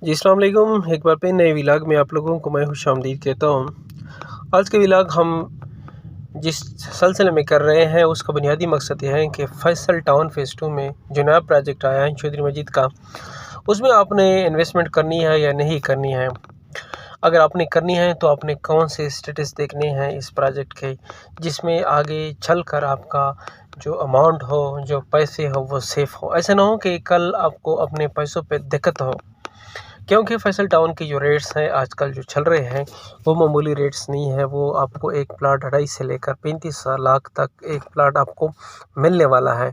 जी अस्सलाम वालेकुम। एक बार फिर नए व्लॉग में आप लोगों को मैं खुशामदीद कहता हूँ। आज के व्लॉग हम जिस सिलसिले में कर रहे हैं उसका बुनियादी मकसद यह है कि फैसल टाउन फ़ेज़ 2 में जो नया प्रोजेक्ट आया है चौधरी मजीद का, उसमें आपने इन्वेस्टमेंट करनी है या नहीं करनी है। अगर आपने करनी है तो आपने कौन से स्टेटस देखने हैं इस प्रोजेक्ट के, जिसमें आगे चलकर आपका जो अमाउंट हो, जो पैसे हो, वो सेफ़ हो। ऐसा ना हो कि कल आपको अपने पैसों पे दिक्कत हो, क्योंकि फैसल टाउन के जो रेट्स हैं आजकल जो चल रहे हैं वो मामूली रेट्स नहीं है। वो आपको एक प्लाट 2.5 से लेकर 35 लाख तक एक प्लाट आपको मिलने वाला है।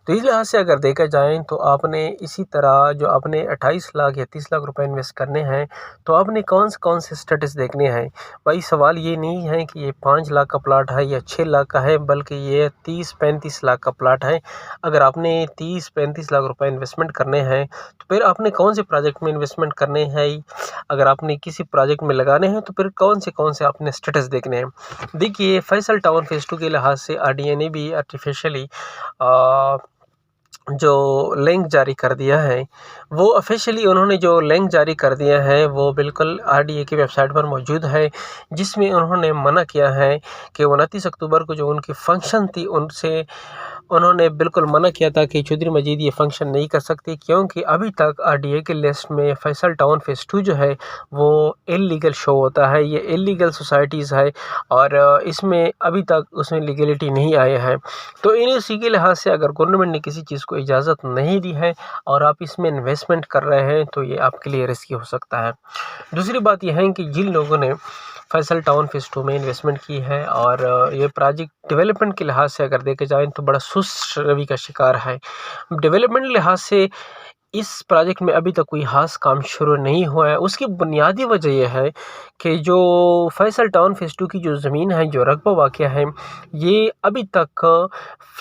तो इस लिहाज से अगर देखा जाए तो आपने इसी तरह जो आपने 28 लाख या 30 लाख रुपए इन्वेस्ट करने हैं, तो आपने कौन से स्टेटस देखने हैं। भाई सवाल ये नहीं है कि ये 5 लाख का प्लाट है या 6 लाख का है, बल्कि ये 30-35 लाख का प्लाट है। अगर आपने 30-35 लाख रुपए इन्वेस्टमेंट करने हैं तो फिर आपने कौन से प्रोजेक्ट में इन्वेस्टमेंट करने हैं। अगर आपने किसी प्रोजेक्ट में लगाने हैं तो फिर कौन से आपने स्टेटस देखने हैं। देखिए, फैसल टाउन फ़ेज़ 2 के लिहाज से आरडीए ने भी आर्टिफिशियली जो लिंक जारी कर दिया है, वो ऑफिशियली उन्होंने जो लिंक जारी कर दिया है वो बिल्कुल आरडीए की वेबसाइट पर मौजूद है, जिसमें उन्होंने मना किया है कि 29 अक्टूबर को जो उनकी फ़ंक्शन थी उनसे उन्होंने बिल्कुल मना किया था कि चौधरी मजीद ये फ़ंक्शन नहीं कर सकती, क्योंकि अभी तक आरडीए की लिस्ट में फैसल टाउन फ़ेज़ 2 जो है वो इल्लीगल शो होता है। ये इल्लीगल सोसाइटीज़ है और इसमें अभी तक उसमें लीगलिटी नहीं आए हैं। तो इसी के लिहाज से अगर गवर्नमेंट ने किसी चीज़ को इजाज़त नहीं दी है और आप इसमें इन्वेस्टमेंट कर रहे हैं तो ये आपके लिए रिस्की हो सकता है। दूसरी बात यह है कि जिन लोगों ने फैसल टाउन फ़ेज़ 2 में इन्वेस्टमेंट की है और ये प्रोजेक्ट डेवलपमेंट के लिहाज से अगर देखे जाए तो बड़ा सुस्त रवि का शिकार है। डेवलपमेंट लिहाज से इस प्रोजेक्ट में अभी तक कोई ख़ास काम शुरू नहीं हुआ है। उसकी बुनियादी वजह यह है कि जो फैसल टाउन फ़ेज़ 2 की जो ज़मीन है, जो रकबा वाक़या है, ये अभी तक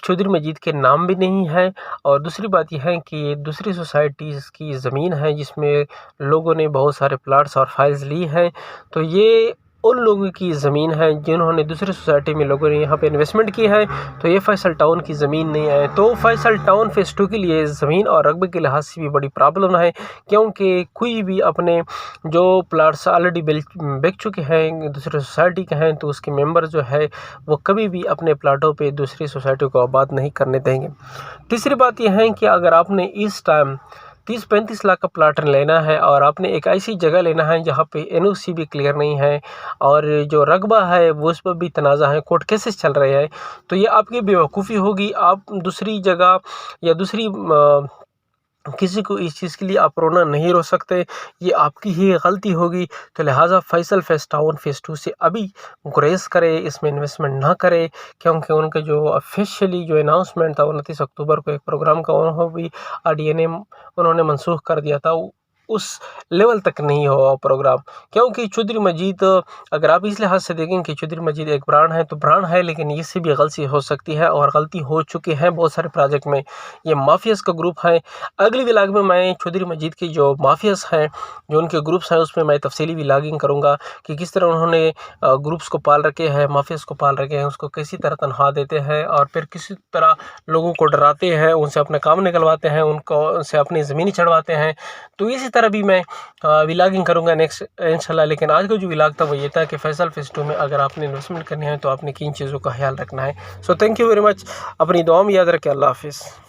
चौधरी मजीद के नाम भी नहीं है। और दूसरी बात यह है कि दूसरी सोसाइटीज़ की ज़मीन है जिसमें लोगों ने बहुत सारे प्लाट्स और फाइल्स ली हैं। तो ये उन लोगों की ज़मीन है जिन्होंने दूसरी सोसाइटी में लोगों ने यहाँ पे इन्वेस्टमेंट की है, तो ये फैसल टाउन की ज़मीन नहीं है। तो फैसल टाउन फ़ेज़ 2 के लिए ज़मीन और रकबे के लिहाज से भी बड़ी प्रॉब्लम है, क्योंकि कोई भी अपने जो प्लाट्स ऑलरेडी बिक चुके हैं, दूसरी सोसाइटी के हैं, तो उसके मेंबर जो है वो कभी भी अपने प्लाटों पे दूसरी सोसाइटी को आबाद नहीं करने देंगे। तीसरी बात यह है कि अगर आपने इस टाइम 30-35 लाख का प्लाट लेना है और आपने एक ऐसी जगह लेना है जहाँ पे एनओसी भी क्लियर नहीं है और जो रकबा है वो उस पर भी तनाज़ा है, कोर्ट केसेस चल रहे हैं, तो ये आपकी बेवकूफ़ी होगी। आप दूसरी जगह या दूसरी किसी को इस चीज़ के लिए आप रोना नहीं रो सकते, ये आपकी ही गलती होगी। तो लिहाजा फैसल टाउन फ़ेज़ 2 से अभी गुरेज करे, इसमें इन्वेस्टमेंट ना करे, क्योंकि उनके जो ऑफिशियली जो अनाउंसमेंट था 29 अक्टूबर को एक प्रोग्राम का, उन्होंने भी आरडीए ने उन्होंने मनसूख कर दिया था। उस लेवल तक नहीं हुआ प्रोग्राम, क्योंकि चौधरी मजीद अगर आप इस लिहाज से देखें कि चौधरी मजीद एक ब्रांड है तो ब्रांड है, लेकिन इससे भी गलती हो सकती है और गलती हो चुकी है बहुत सारे प्रोजेक्ट में। ये माफियाज़ का ग्रुप है। अगली व्लॉग में मैं चौधरी मजीद की जो माफियाज़ हैं, जो उनके ग्रुप्स हैं, उसमें मैं तफसीली व्लॉगिंग करूँगा कि किस तरह उन्होंने ग्रुप्स को पाल रखे हैं, माफियाज़ को पाल रखे हैं, उसको किसी तरह तनख्वाह देते हैं और फिर किसी तरह लोगों को डराते हैं, उनसे अपना काम निकलवाते हैं, उनसे अपनी ज़मीन चढ़वाते हैं। तो इसी तरह भी मैं व्लॉगिंग करूँगा नेक्स्ट इंशाल्लाह। लेकिन आज का जो व्लॉग था वो ये था कि फैसल फ़ेज़ 2 में अगर आपने इन्वेस्टमेंट करनी है तो आपने किन चीज़ों का ख्याल रखना है। So thank you very much. अपनी दुआ में याद रखें। अल्लाह हाफ़िज़।